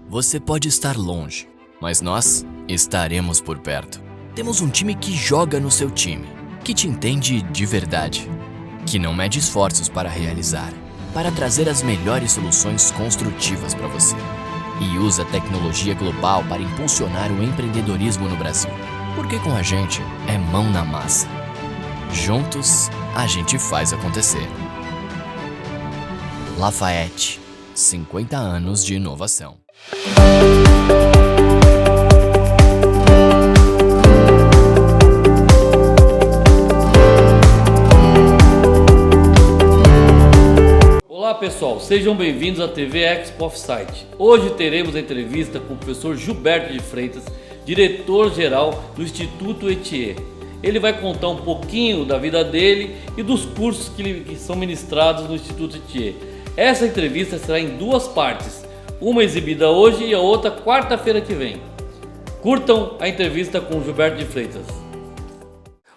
Você pode estar longe, mas nós estaremos por perto. Temos um time que joga no seu time, que te entende de verdade, que não mede esforços para realizar, para trazer as melhores soluções construtivas para você. E usa tecnologia global para impulsionar o empreendedorismo no Brasil. Porque com a gente é mão na massa. Juntos, a gente faz acontecer. Lafayette, 50 anos de inovação. Olá pessoal, sejam bem-vindos à TV Expo Offsite. Hoje teremos a entrevista com o professor Gilberto de Freitas, diretor-geral do Instituto ETIE. Ele vai contar um pouquinho da vida dele e dos cursos que são ministrados no Instituto ETIE. Essa entrevista será em duas partes, uma exibida hoje e a outra quarta-feira que vem. Curtam a entrevista com o Gilberto de Freitas.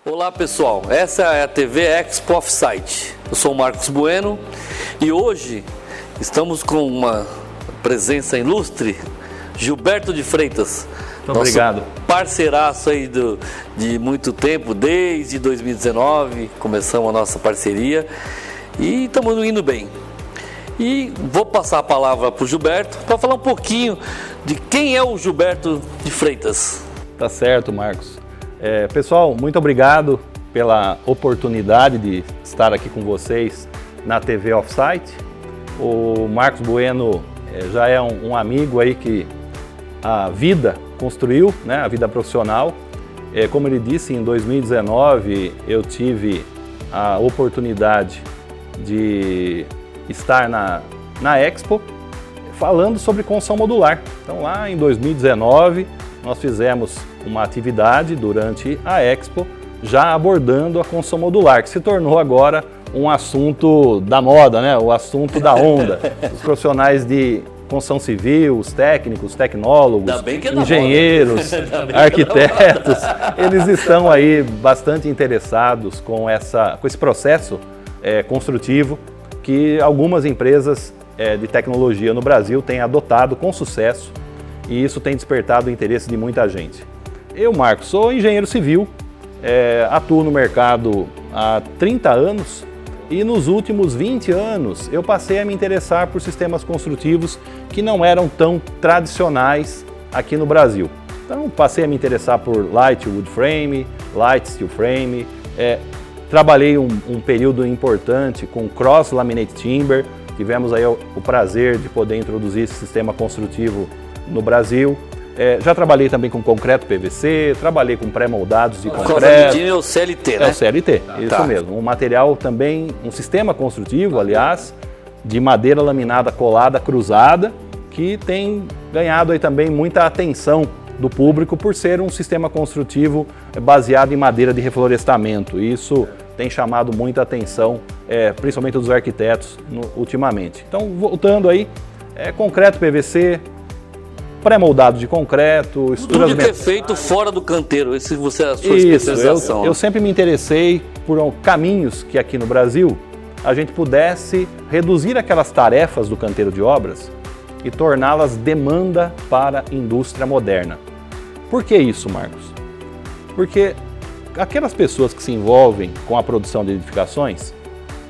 Olá pessoal, essa é a TV Expo Offsite. Eu sou o Marcos Bueno e hoje estamos com uma presença ilustre, Gilberto de Freitas. Muito obrigado. Parceiraço aí de muito tempo, desde 2019, começamos a nossa parceria e estamos indo bem. E vou passar a palavra para o Gilberto para falar um pouquinho de quem é o Gilberto de Freitas. Tá certo, Marcos. Pessoal, muito obrigado pela oportunidade de estar aqui com vocês na TV Offsite. O Marcos Bueno já é um amigo aí que a vida construiu, né, a vida profissional. Como ele disse, em 2019 eu tive a oportunidade de estar na Expo falando sobre construção modular. Então lá em 2019 nós fizemos uma atividade durante a Expo já abordando a construção modular, que se tornou agora um assunto da moda, né? O assunto da onda. Os profissionais de construção civil, os técnicos, tecnólogos, engenheiros, arquitetos, eles estão aí bastante interessados com esse processo construtivo que algumas empresas de tecnologia no Brasil têm adotado com sucesso e isso tem despertado o interesse de muita gente. Eu, Marcos, sou engenheiro civil, atuo no mercado há 30 anos e nos últimos 20 anos eu passei a me interessar por sistemas construtivos que não eram tão tradicionais aqui no Brasil. Então passei a me interessar por light wood frame, light steel frame, trabalhei um período importante com cross laminate timber, tivemos aí o prazer de poder introduzir esse sistema construtivo no Brasil. Já trabalhei também com concreto PVC, trabalhei com pré-moldados de concreto. É o CLT, né? É o CLT, isso mesmo. Um material também, um sistema construtivo, aliás, de madeira laminada colada cruzada, que tem ganhado aí também muita atenção do público por ser um sistema construtivo baseado em madeira de reflorestamento. Isso tem chamado muita atenção, principalmente dos arquitetos ultimamente. Então, voltando aí, concreto PVC, pré-moldado de concreto, estruturas... Tudo que é feito fora do canteiro, esse você é a sua especialização. Eu sempre me interessei por caminhos que aqui no Brasil a gente pudesse reduzir aquelas tarefas do canteiro de obras e torná-las demanda para a indústria moderna. Por que isso, Marcos? Porque aquelas pessoas que se envolvem com a produção de edificações,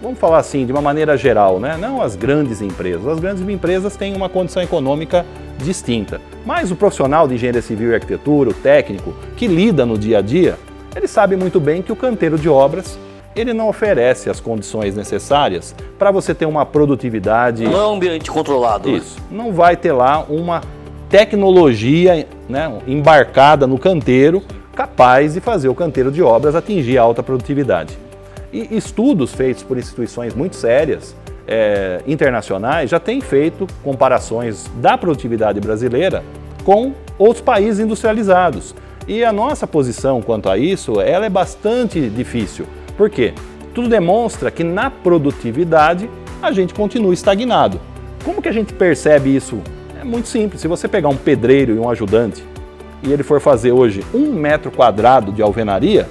vamos falar assim, de uma maneira geral, né? Não as grandes empresas. As grandes empresas têm uma condição econômica distinta. Mas o profissional de engenharia civil e arquitetura, o técnico, que lida no dia a dia, ele sabe muito bem que o canteiro de obras, ele não oferece as condições necessárias para você ter uma produtividade... Não é um ambiente controlado. Isso. Não vai ter lá uma tecnologia, né, embarcada no canteiro capaz de fazer o canteiro de obras atingir a alta produtividade. E estudos feitos por instituições muito sérias, internacionais, já têm feito comparações da produtividade brasileira com outros países industrializados. E a nossa posição quanto a isso, ela é bastante difícil. Por quê? Tudo demonstra que na produtividade a gente continua estagnado. Como que a gente percebe isso? É muito simples. Se você pegar um pedreiro e um ajudante e ele for fazer hoje 1 metro quadrado de alvenaria,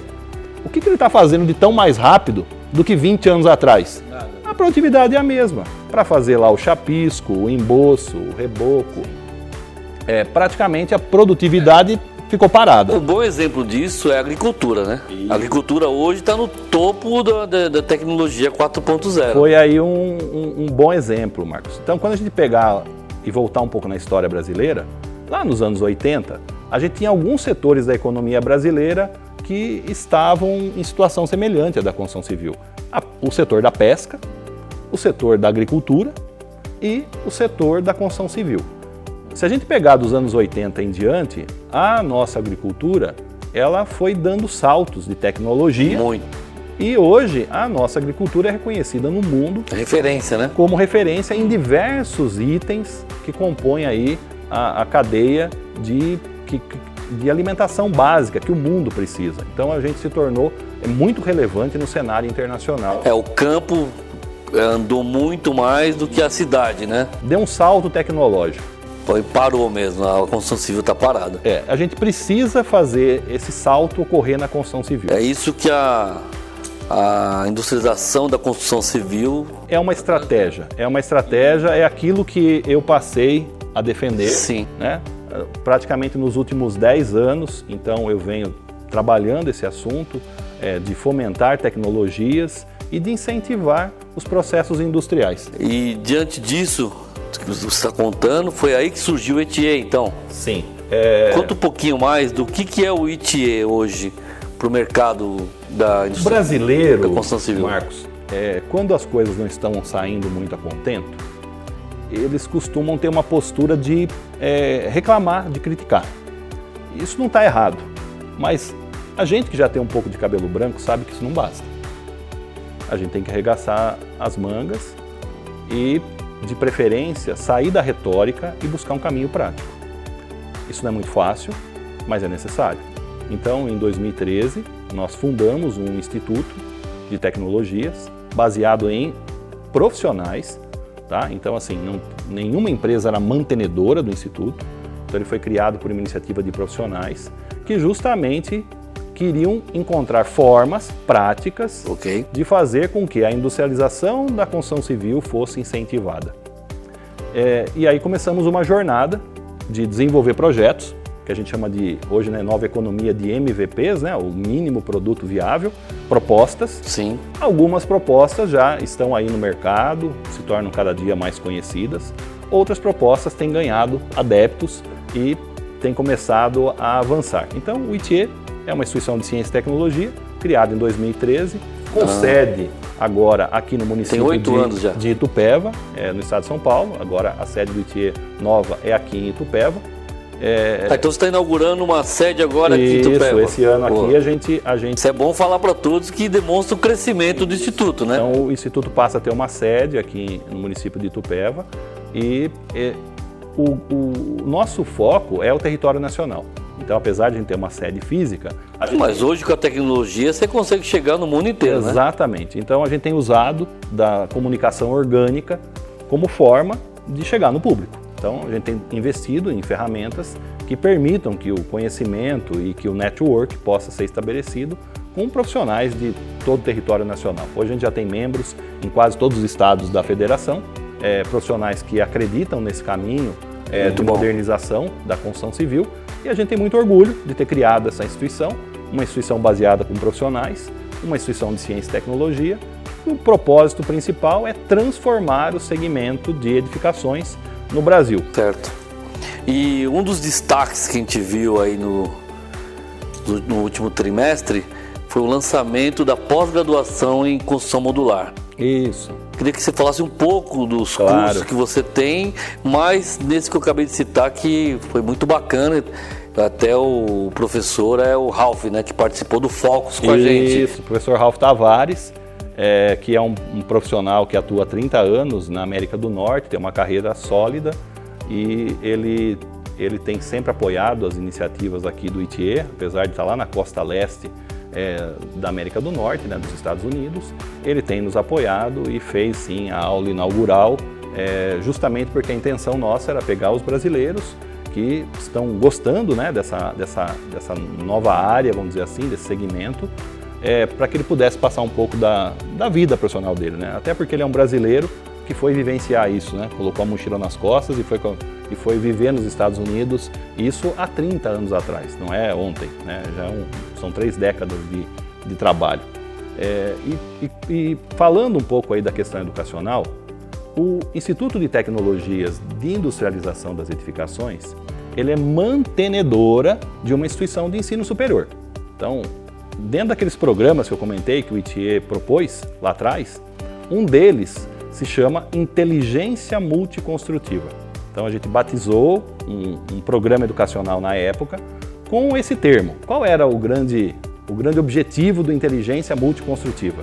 o que ele está fazendo de tão mais rápido do que 20 anos atrás? Nada. A produtividade é a mesma. Para fazer lá o chapisco, o emboço, o reboco, praticamente a produtividade ficou parada. Um bom exemplo disso é a agricultura, né? A agricultura hoje está no topo da tecnologia 4.0. Foi aí um bom exemplo, Marcos. Então, quando a gente pegar e voltar um pouco na história brasileira, lá nos anos 80, a gente tinha alguns setores da economia brasileira que estavam em situação semelhante à da construção civil. O setor da pesca, o setor da agricultura e o setor da construção civil. Se a gente pegar dos anos 80 em diante, a nossa agricultura ela foi dando saltos de tecnologia. Muito. E hoje a nossa agricultura é reconhecida no mundo Referência, né? como referência em diversos itens que compõem aí a cadeia de alimentação básica que o mundo precisa. Então a gente se tornou muito relevante no cenário internacional. O campo andou muito mais do que a cidade, né? Deu um salto tecnológico. Foi, parou mesmo, a construção civil está parada. A gente precisa fazer esse salto ocorrer na construção civil. É isso que a industrialização da construção civil... É uma estratégia, é aquilo que eu passei a defender. Sim. Né? Praticamente nos últimos 10 anos, então eu venho trabalhando esse assunto de fomentar tecnologias e de incentivar os processos industriais. E diante disso que você está contando, foi aí que surgiu o ETIE, então? Sim. Conta um pouquinho mais do que é o ETIE hoje para o mercado da indústria brasileiro, da construção civil. Marcos, quando as coisas não estão saindo muito a contento, eles costumam ter uma postura de reclamar, de criticar. Isso não está errado, mas a gente que já tem um pouco de cabelo branco sabe que isso não basta. A gente tem que arregaçar as mangas e, de preferência, sair da retórica e buscar um caminho prático. Isso não é muito fácil, mas é necessário. Então, em 2013, nós fundamos um instituto de tecnologias baseado em profissionais. Tá? Então, assim, nenhuma empresa era mantenedora do Instituto, então ele foi criado por uma iniciativa de profissionais que justamente queriam encontrar formas práticas de fazer com que a industrialização da construção civil fosse incentivada. E aí começamos uma jornada de desenvolver projetos, que a gente chama de, hoje, nova economia de MVPs, né, o mínimo produto viável, propostas. Sim. Algumas propostas já estão aí no mercado, se tornam cada dia mais conhecidas. Outras propostas têm ganhado adeptos e têm começado a avançar. Então, o ITIE é uma instituição de ciência e tecnologia, criada em 2013, com sede agora aqui no município de Itupeva, no estado de São Paulo. Agora a sede do ITIE nova é aqui em Itupeva. Então você está inaugurando uma sede agora aqui em Itupeva. Isso, esse ano aqui a gente... Isso é bom falar para todos que demonstra o crescimento do Instituto, né? Então o Instituto passa a ter uma sede aqui no município de Itupeva e o nosso foco é o território nacional. Então, apesar de a gente ter uma sede física... Mas hoje com a tecnologia você consegue chegar no mundo inteiro, né? Exatamente. Então a gente tem usado da comunicação orgânica como forma de chegar no público. Então, a gente tem investido em ferramentas que permitam que o conhecimento e que o network possa ser estabelecido com profissionais de todo o território nacional. Hoje a gente já tem membros em quase todos os estados da federação, profissionais que acreditam nesse caminho de modernização da construção civil, e a gente tem muito orgulho de ter criado essa instituição, uma instituição baseada com profissionais, uma instituição de ciência e tecnologia. O propósito principal é transformar o segmento de edificações no Brasil. Certo. E um dos destaques que a gente viu aí no último trimestre foi o lançamento da pós-graduação em construção modular. Isso. Queria que você falasse um pouco dos cursos que você tem, mas nesse que eu acabei de citar que foi muito bacana. Até o professor o Ralph, né, que participou do Focus com a gente. Isso, o professor Ralph Tavares, que é um profissional que atua há 30 anos na América do Norte, tem uma carreira sólida e ele tem sempre apoiado as iniciativas aqui do ITIE, apesar de estar lá na costa leste da América do Norte, né, dos Estados Unidos. Ele tem nos apoiado e fez sim a aula inaugural, justamente porque a intenção nossa era pegar os brasileiros que estão gostando, né, dessa nova área, vamos dizer assim, desse segmento, para que ele pudesse passar um pouco da vida profissional dele, né? Até porque ele é um brasileiro que foi vivenciar isso, né? Colocou a mochila nas costas e foi viver nos Estados Unidos, isso há 30 anos atrás, não é ontem, né? São 3 décadas de trabalho. E falando um pouco aí da questão educacional, o Instituto de Tecnologias de Industrialização das Edificações, ele é mantenedora de uma instituição de ensino superior. Então, dentro daqueles programas que eu comentei, que o ITIE propôs lá atrás, um deles se chama Inteligência Multiconstrutiva. Então, a gente batizou um programa educacional na época com esse termo. Qual era o grande objetivo do Inteligência Multiconstrutiva?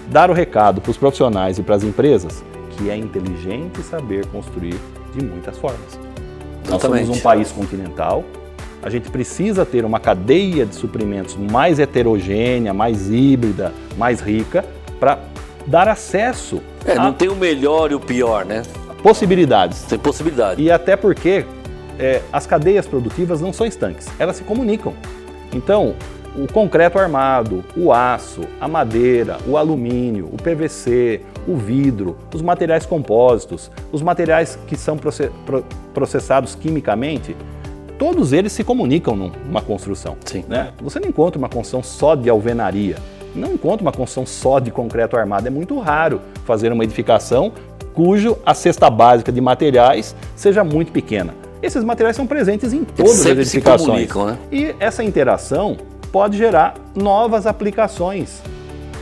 Dar o recado para os profissionais e para as empresas que é inteligente saber construir de muitas formas. Nós somos um país continental, a gente precisa ter uma cadeia de suprimentos mais heterogênea, mais híbrida, mais rica, para dar acesso não tem o melhor e o pior, né? Possibilidades. Tem possibilidade. E até porque as cadeias produtivas não são estanques, elas se comunicam. Então, o concreto armado, o aço, a madeira, o alumínio, o PVC, o vidro, os materiais compósitos, os materiais que são processados quimicamente, todos eles se comunicam numa construção. Sim. Né? Você não encontra uma construção só de alvenaria, não encontra uma construção só de concreto armado. É muito raro fazer uma edificação cujo a cesta básica de materiais seja muito pequena. Esses materiais são presentes em todas as edificações. Se comunicam, né? E essa interação pode gerar novas aplicações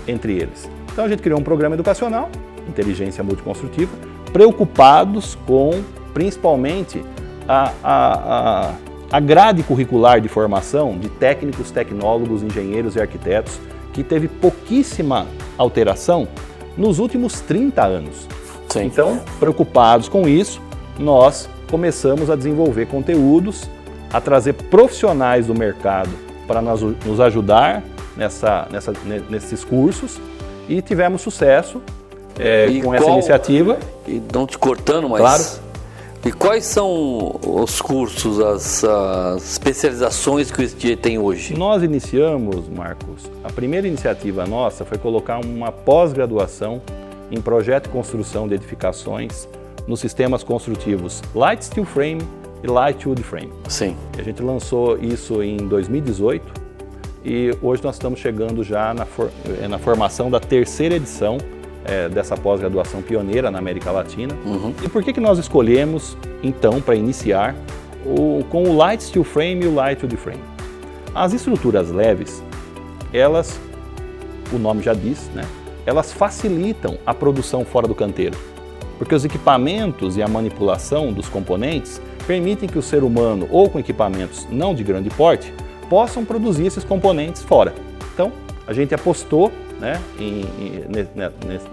entre eles. Então a gente criou um programa educacional, Inteligência Multiconstrutiva, preocupados com, principalmente, a grade curricular de formação de técnicos, tecnólogos, engenheiros e arquitetos, que teve pouquíssima alteração nos últimos 30 anos. Sim. Então, preocupados com isso, nós começamos a desenvolver conteúdos, a trazer profissionais do mercado para nos ajudar nesses cursos e tivemos sucesso com essa iniciativa. E não te cortando, mas... Claro. E quais são os cursos, as especializações que o ITIE tem hoje? Nós iniciamos, Marcos, a primeira iniciativa nossa foi colocar uma pós-graduação em projeto e construção de edificações nos sistemas construtivos Light Steel Frame e Light Wood Frame. Sim. A gente lançou isso em 2018 e hoje nós estamos chegando já na formação da 3ª edição dessa pós-graduação pioneira na América Latina. Uhum. E por que nós escolhemos, então, para iniciar, com o Light Steel Frame e o Light Wood Frame? As estruturas leves, elas, o nome já diz, né? Elas facilitam a produção fora do canteiro, porque os equipamentos e a manipulação dos componentes permitem que o ser humano, ou com equipamentos não de grande porte, possam produzir esses componentes fora. Então, a gente apostou, né,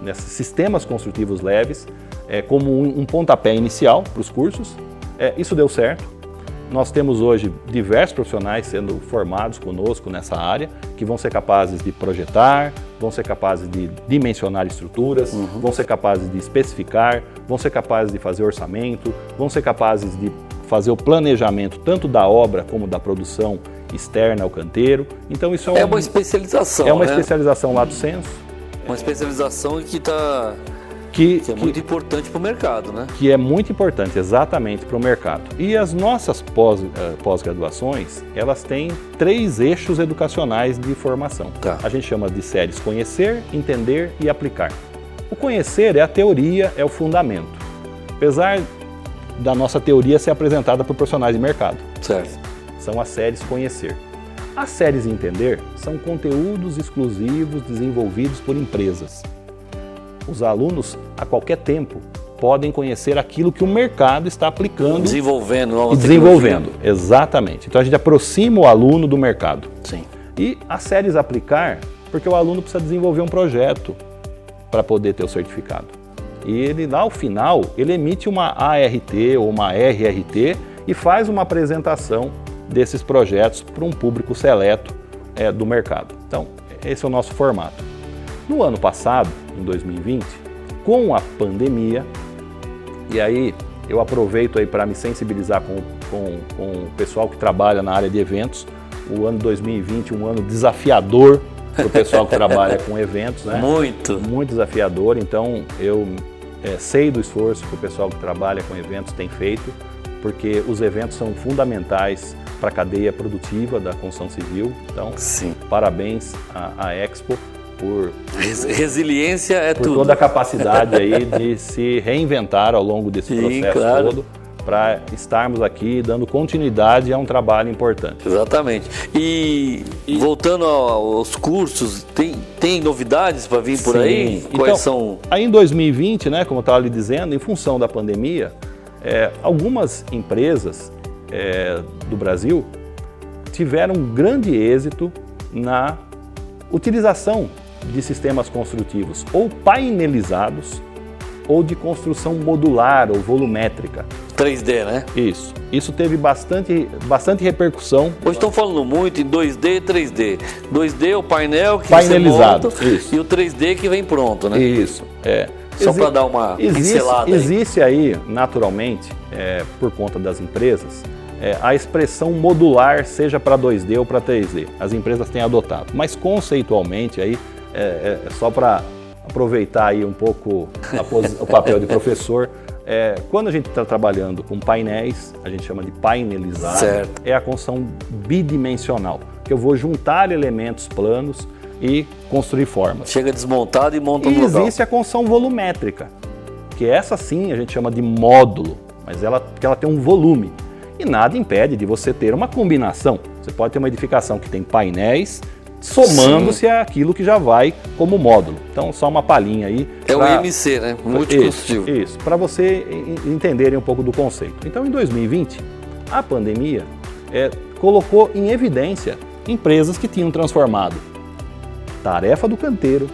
nesses sistemas construtivos leves como um pontapé inicial para os cursos. Isso deu certo. Nós temos hoje diversos profissionais sendo formados conosco nessa área, que vão ser capazes de projetar, vão ser capazes de dimensionar estruturas, vão ser capazes de especificar, vão ser capazes de fazer orçamento, vão ser capazes de fazer o planejamento tanto da obra como da produção externa ao canteiro. Então isso é uma especialização. É uma especialização lato sensu. Uma especialização que é muito importante para o mercado, né? Que é muito importante, exatamente, para o mercado. E as nossas pós-graduações, elas têm 3 eixos educacionais de formação. Tá. A gente chama de séries Conhecer, Entender e Aplicar. O conhecer é a teoria, é o fundamento. Apesar da nossa teoria ser apresentada por profissionais de mercado. Certo. São as séries Conhecer. As séries Entender são conteúdos exclusivos desenvolvidos por empresas. Os alunos, a qualquer tempo, podem conhecer aquilo que o mercado está aplicando. Desenvolvendo. Exatamente. Então a gente aproxima o aluno do mercado. Sim. E as séries Aplicar, porque o aluno precisa desenvolver um projeto para poder ter o certificado. E ele, lá ao final, ele emite uma ART ou uma RRT e faz uma apresentação desses projetos para um público seleto do mercado. Então, esse é o nosso formato. No ano passado, em 2020, com a pandemia, e aí eu aproveito aí para me sensibilizar com o pessoal que trabalha na área de eventos. O ano 2020, um ano desafiador para o pessoal que trabalha com eventos, né? Muito desafiador. Então, eu sei do esforço que o pessoal que trabalha com eventos tem feito, porque os eventos são fundamentais para a cadeia produtiva da construção civil. Então, parabéns à Expo por resiliência por tudo. Toda a capacidade aí de se reinventar ao longo desse processo todo, para estarmos aqui dando continuidade a um trabalho importante. Exatamente. E voltando aos cursos, tem novidades para vir por aí? Quais são? Aí em 2020, né, como eu estava lhe dizendo, em função da pandemia, algumas empresas do Brasil tiveram um grande êxito na utilização de sistemas construtivos ou painelizados ou de construção modular ou volumétrica. 3D, né? Isso teve bastante repercussão. Hoje estão falando muito em 2D e 3D. 2D é o painel que painelizado, você monta, e o 3D que vem pronto, né? Isso, Só para dar uma pincelada aí. Existe aí, naturalmente, por conta das empresas, a expressão modular, seja para 2D ou para 3D. As empresas têm adotado. Mas conceitualmente, aí, só para aproveitar aí um pouco o papel de professor, quando a gente está trabalhando com painéis, a gente chama de painelizado, é a construção bidimensional, que eu vou juntar elementos planos e construir formas. Chega desmontado e monta no local. Existe a construção volumétrica, que essa sim a gente chama de módulo, mas ela tem um volume. E nada impede de você ter uma combinação. Você pode ter uma edificação que tem painéis, somando-se àquilo que já vai como módulo. Então, só uma palhinha aí. É o IMC, né? Multiconstrutivo. Isso, para você entenderem um pouco do conceito. Então, em 2020, a pandemia colocou em evidência empresas que tinham transformado tarefa do canteiro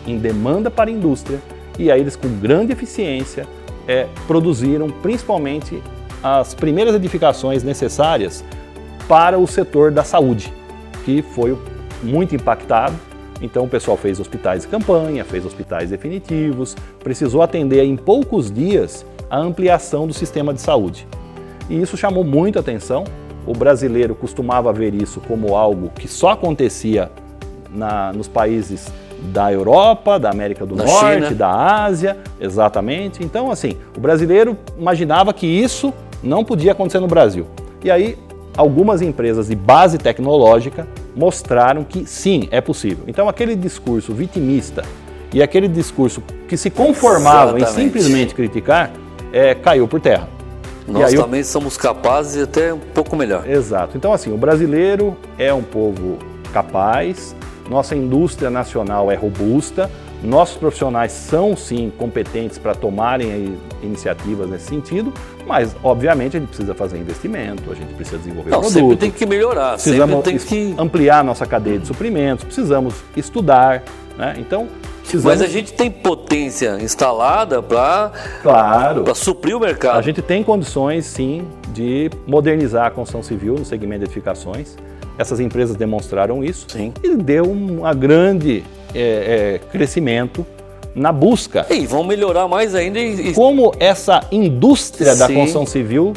em demanda para a indústria, e aí eles, com grande eficiência, produziram principalmente as primeiras edificações necessárias para o setor da saúde, que foi muito impactado. Então o pessoal fez hospitais de campanha, fez hospitais definitivos, precisou atender em poucos dias a ampliação do sistema de saúde. E isso chamou muita atenção. O brasileiro costumava ver isso como algo que só acontecia nos países da Europa, da América do Norte, China, da Ásia, exatamente. Então, assim, o brasileiro imaginava que isso não podia acontecer no Brasil. E aí, algumas empresas de base tecnológica mostraram que sim, é possível. Então, aquele discurso vitimista e aquele discurso que se conformava em simplesmente criticar, caiu por terra. Nós também somos capazes e até um pouco melhor. Exato. Então, assim, o brasileiro é um povo capaz, nossa indústria nacional é robusta, nossos profissionais são, sim, competentes para tomarem aí iniciativas nesse sentido, mas, obviamente, a gente precisa fazer investimento, a gente precisa desenvolver produto. Sempre tem que melhorar, precisamos sempre tem que ampliar nossa cadeia de suprimentos, precisamos estudar, né? Então, mas a gente tem potência instalada para suprir o mercado. A gente tem condições, sim, de modernizar a construção civil no segmento de edificações. Essas empresas demonstraram isso, e deu um grande crescimento na busca. E vão melhorar mais ainda. Como essa indústria da construção civil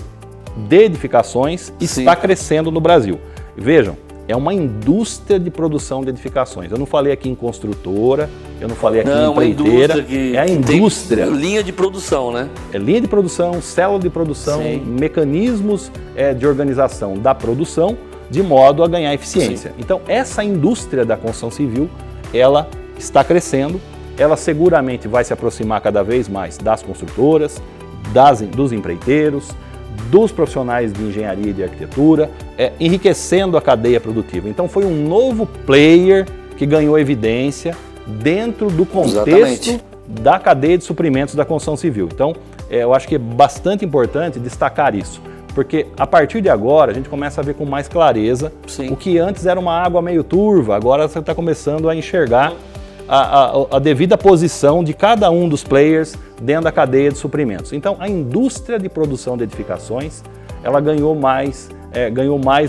de edificações está crescendo no Brasil. Vejam, é uma indústria de produção de edificações. Eu não falei aqui em construtora, eu não falei aqui em empreiteira. É a indústria. Linha de produção, né? É linha de produção, célula de produção, mecanismos de organização da produção, de modo a ganhar eficiência. Então, essa indústria da construção civil, ela está crescendo, ela seguramente vai se aproximar cada vez mais das construtoras, dos empreiteiros, dos profissionais de engenharia e de arquitetura, enriquecendo a cadeia produtiva. Então, foi um novo player que ganhou evidência dentro do contexto da cadeia de suprimentos da construção civil. Então, eu acho que é bastante importante destacar isso. Porque a partir de agora a gente começa a ver com mais clareza o que antes era uma água meio turva, agora você está começando a enxergar a devida posição de cada um dos players dentro da cadeia de suprimentos. Então, a indústria de produção de edificações, ela ganhou mais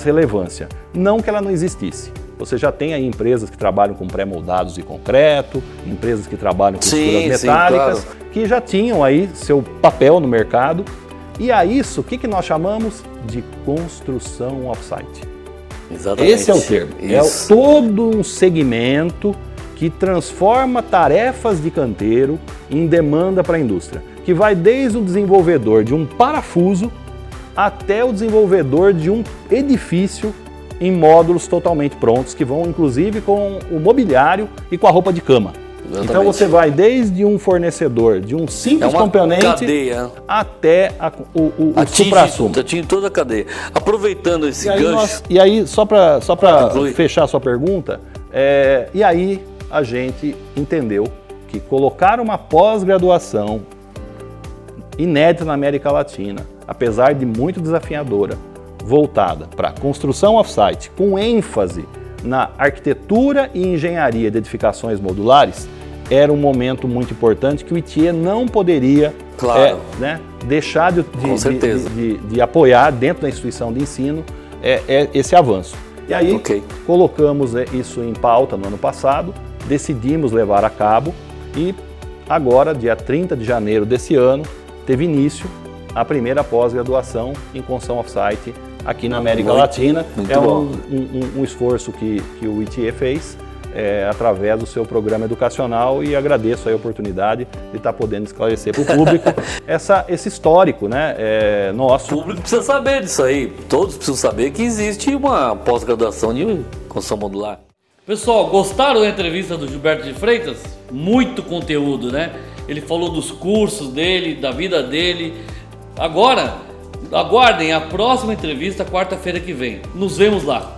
relevância. Não que ela não existisse. Você já tem aí empresas que trabalham com pré-moldados de concreto, empresas que trabalham com estruturas metálicas, que já tinham aí seu papel no mercado. E a isso, o que nós chamamos de construção off-site. Exatamente. Esse é o termo. Isso. É todo um segmento que transforma tarefas de canteiro em demanda para a indústria, que vai desde o desenvolvedor de um parafuso até o desenvolvedor de um edifício em módulos totalmente prontos, que vão inclusive com o mobiliário e com a roupa de cama. Exatamente. Então você vai desde um fornecedor de um simples componente cadeia. até o supra-sumo. Atinge toda a cadeia. Aproveitando esse gancho. E aí, só para concluir. fechar a sua pergunta, e aí a gente entendeu que colocar uma pós-graduação inédita na América Latina, apesar de muito desafiadora, voltada para construção off-site, com ênfase na arquitetura e engenharia de edificações modulares, era um momento muito importante que o ITIE não poderia deixar de apoiar dentro da instituição de ensino esse avanço. E aí colocamos isso em pauta no ano passado, decidimos levar a cabo e agora, dia 30 de janeiro desse ano, teve início a primeira pós-graduação em construção off-site aqui na América Latina. É um esforço que o ITIE fez através do seu programa educacional e agradeço a oportunidade de estar podendo esclarecer para o público esse histórico, né, nosso. O público precisa saber disso aí, todos precisam saber que existe uma pós-graduação de construção modular. Pessoal, gostaram da entrevista do Gilberto de Freitas? Muito conteúdo, né? Ele falou dos cursos dele, da vida dele. Agora, aguardem a próxima entrevista quarta-feira que vem. Nos vemos lá.